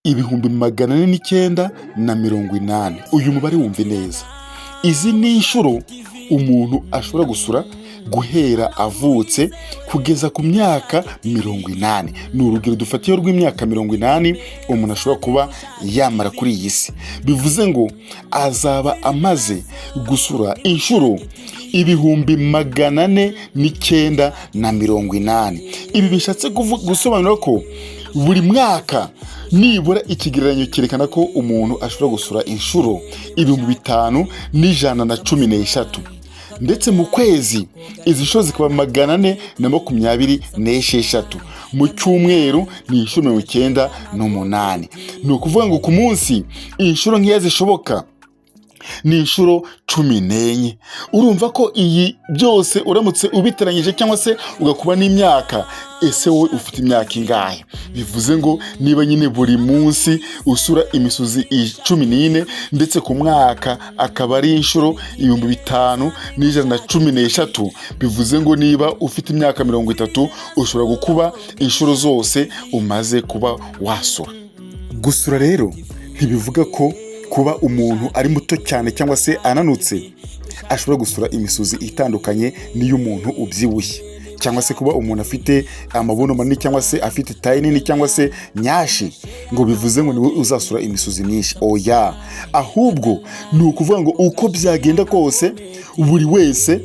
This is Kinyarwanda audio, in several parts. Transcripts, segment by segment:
ibihumbi 409. Uyu mubare wumve neza. Izi ni inshuro umuntu ashobora gusura guhera avutse kugeza ku myaka 80. Ni urugero dufatiye rw'imyaka 80 umuntu ashobora kuba yamara kuri iyi si. Bivuze ngo azaba amaze gusura inshuro 409. Ibi bishatse gusobanura ko buri mwaka nibura ikigereranyo cyerekana ko umuntu ashobora gusura inshuro 5113. Ndetse mu kwezi izi nshuro zikaba 426. Mu cyumweru ni inshuro 98. Ni ukuvuga ngo ku munsi inshuro nk'iya zishoboka ni inshuro 14. Urumva ko iyi byose uramutse ubiteranyije cyangwa se ugakuba n'imyaka, ese wowe ufite imyaka ingahe? Bivuze ngo niba nyine buri munsi usura imisozi 14 ndetse ku mwaka akaba ari inshuro 5113, bivuze ngo niba ufite imyaka 30 ushobora gukuba inshuro zose umaze kuba wasura. Gusura rero ntibivuga ko kuba umuntu ari muto cyane cyangwa se ananutse ashobora gusura imisozi itandukanye n'iy'umuntu ubyibushye, cyangwa se kuba umuntu afite amabuno manini cyangwa se afite tayi nini cyangwa se nyashi ngo bivuze ngo niwe uzasura imisozi myinshi. Oya, ahubwo ni ukuvuga ngo uko byagenda kose buri wese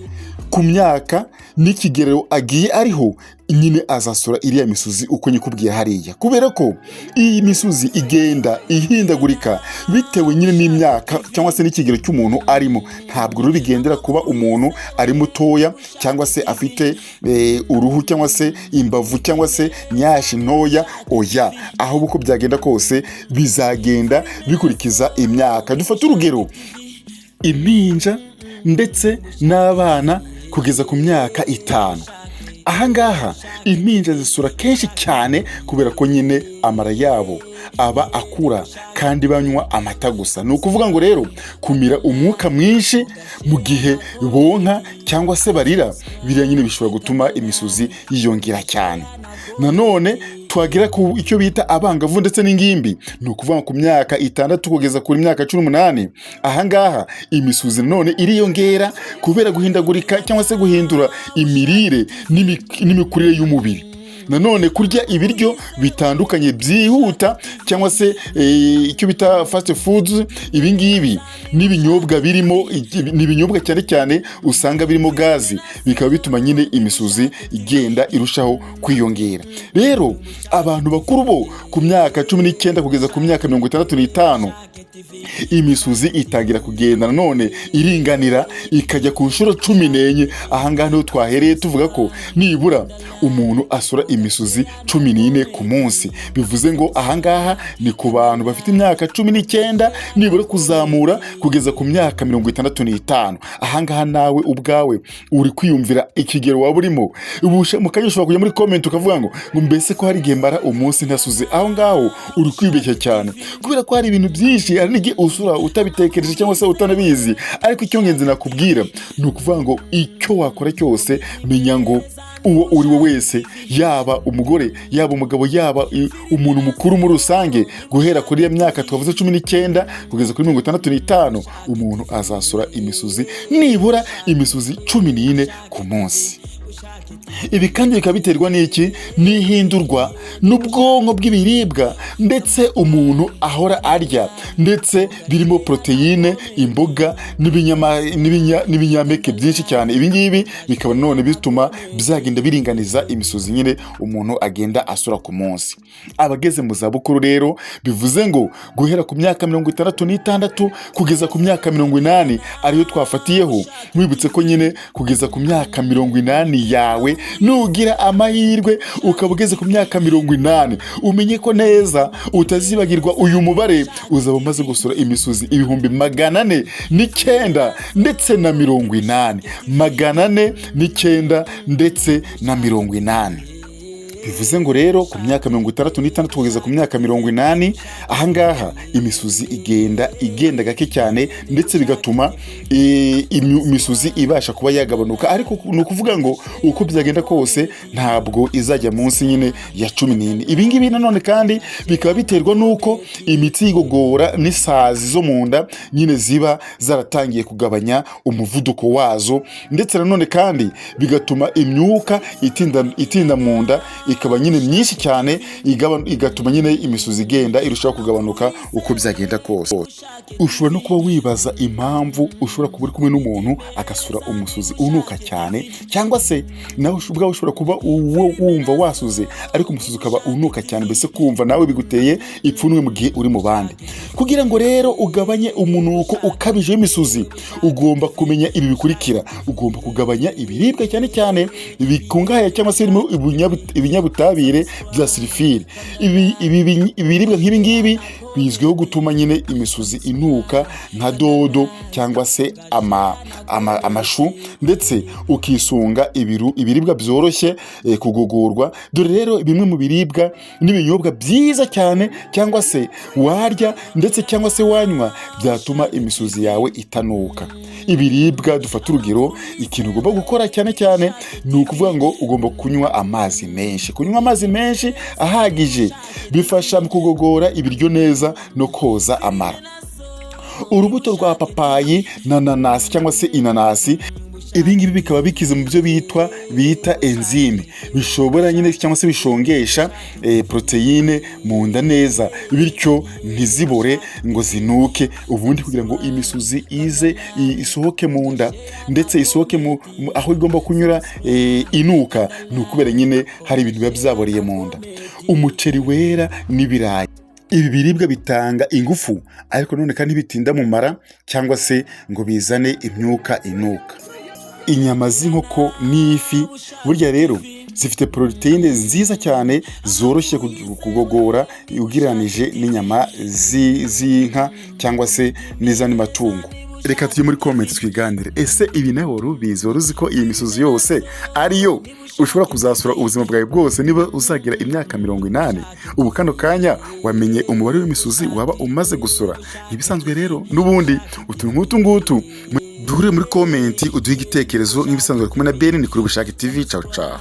ku myaka n'ikigerero agiye ariho nyine azasura iriya misozi uko nyikubwiye hariya, kubera ko iyi misozi igenda ihindagurika bitewe nyine n'imyaka cyangwa se n'ikigero cy'umuntu arimo. Ntabwo rero bigendera kuba umuntu ari mutoya cyangwa se afite uruhu cyangwa se imbavu cyangwa se nyashi ntoya. Oya, ahubwo uko byagenda kose bizagenda bikurikiza imyaka. Dufate urugero, impinja ndetse n'abana kugeza ku myaka 5. Ahangaha impinja zisura kenshi cyane kubera ko nyine amara yabo aba akura kandi banywa amata gusa. Ni ukuvuga ngo rero kumira umwuka mwinshi mu gihe bonka cyangwa se barira, biriya nyine bishobora gutuma imisozi yiyongera cyane. Nanone twagira ku icyo bita abangavu ndetse n'ingimbi, ni ukuvuga ku myaka 6 kugeza kuri myaka 18. Ahangaha imisozi none iriyongera kubera guhindagurika cyangwa se guhindura imirire n'imikurire y'umubiri. Nanone kurya ibiryo bitandukanye byihuta cyangwa se icyo bita fast foods, ibingibi n'ibinyobwa birimo n'ibinyobwa cyane cyane usanga birimo gazi, bikaba bituma nyine imisozi igenda irushaho kwiyongera. Rero abantu bakuru bo ku myaka 19 kugeza ku myaka 65 imisozi itangira kugenda nanone iringanira ikajya ku nshuro 14. Ahangaha niho twahereye tuvuga ko nibura umuntu asura imisozi 14 ku munsi. Bivuze ngo ahangaha ni ku bantu bafite imyaka 19 nibura kuzamura kugeza ku myaka 65. Ahangaha nawe ubwawe uri kwiyumvira ikigero waba urimo. Mukanya ushobora kujya muri comment ukavuga ngo mbese ko hari igihe mbara umunsi ntasuze. Aho ngaho uri kwibeshya cyane, kubera ko hari ibintu byinshi hari n'igihe usura utabitekereje cyangwa se utanabizi. Ariko icyo ngenzi nakubwira ni ukuvuga ngo icyo wakora cyose menya ngo uwo uri we wese, yaba umugore yaba umugabo yaba umuntu mukuru muri rusange, guhera kuri ya myaka twavuze 19 kugeza kuri 65 umuntu azasura imisozi nibura imisozi 14 ku munsi. Ibi kandi bikaba biterwa n'iki? N'ihindurwa n'ubwonko bw'ibiribwa ndetse umuntu ahora arya, ndetse birimo proteine, imboga n'ibinyampeke byinshi cyane. Ibi ngibi bikaba none bituma byagenda biringaniza imisozi nyine umuntu agenda asura ku munsi. Abageze mu zabukuru rero bivuze ngo guhera ku myaka 66 kugeza ku myaka 80 ariyo twafatiyeho. Mwibutse ko nyine kugeza ku myaka 80 yawe nugira amahirwe ukaba ugeze ku myaka 80, umenye ko neza utazibagirwa uyu mubare, uzaba umaze gusura imisozi 409 ndetse na 80. 409 ndetse na 80. bivuze ngo rero ku myaka 66 kugeza ku myaka 80, ahangaha imisuzi igenda gake cyane, ndetse bigatuma imisuzi ibasha kuba yagabanuka, ariko ni ukuvuga ngo uko byagenda kose ntabwo izajya munsi nyine ya 14. Ibi ngibi nanone kandi bikaba biterwa nuko imitsi y'igogora n'isazi zo mu nda nyine ziba zaratangiye kugabanya umuvuduko wazo, ndetse nanone kandi bigatuma imyuka itinda mu nda ikaba nyine myinshi cyane, igatuma nyine imisuzi igenda irushaho kugabanuka uko byagenda kose. Ushobora no kuba wibaza impamvu ushobora kuba uri kumwe n'umuntu agasura umusuzi unuka cyane, cyangwa se nawe ubwawe ushobora kuba wumva wasuze ariko umusuzi ukaba unuka cyane, mbese kumva nawe biguteye ipfunwe mu gihe uri mu bandi. Kugira ngo rero ugabanye umunuko ukabije w'imisuzi, ugomba kumenya ibi bikurikira. Ugomba kugabanya ibiribwa cyane cyane bikungahaye cyangwa se birimo ibinyabutabire bya sulfure. Ibiribwa nk'ibi ngibi bizwiho gutuma nyine imisuzi inuka, nka dodo cyangwa se amashu, ndetse ukisunga ibiribwa byoroshye kugogorwa. Dore rero bimwe mu biribwa n'ibinyobwa byiza cyane cyangwa se warya ndetse cyangwa se wanywa byatuma imisuzi yawe itanuka. Ibiribwa dufata urugero, ikintu ugomba gukora cyane cyane ni ukuvuga ngo ugomba kunywa amazi menshi. Kunywa amazi menshi ahagije bifasha mu kugogora ibiryo neza no koza amara. Urubuto rwa papayi na nanasi cyangwa se inanasi, ibi ngibi bikaba bikize mu byo bita enzyme, bishobora nyine cyangwa se bishongesha proteine mu nda neza, bityo ntizibore ngo zinuke, ubundi kugira ngo imisuzi isohoke mu nda ndetse isohoke aho igomba kunyura inuka, ni ukubera nyine hari ibintu biba byaboreye mu nda. Umuceri wera n'ibirayi, ibi biribwa bitanga ingufu, ariko none kandi bitinda mu mara cyangwa se ngo bizane imyuka inuka. Inyama z'inkoko n'ifi burya rero zifite proteine nziza cyane zoroshye kugogora ugereranije n'inyama z'inka cyangwa se n'izindi matungo. Reka tujye muri comment twiganire, ese ibi nawe urubizi? Uzi ko iyi misuzi yose ariyo ushobora kuzasura ubuzima bwawe bwose niba uzagira imyaka 80? Ubu kano kanya wamenye umubare w'imisuzi waba umaze gusura. Ibisanzwe rero n'ubundi utuntu ngutu duhure muri comment uduhe igitekerezo. Nk'ibisanzwe kumwe na Ben ni kuri Bushake TV. Ciao ciao.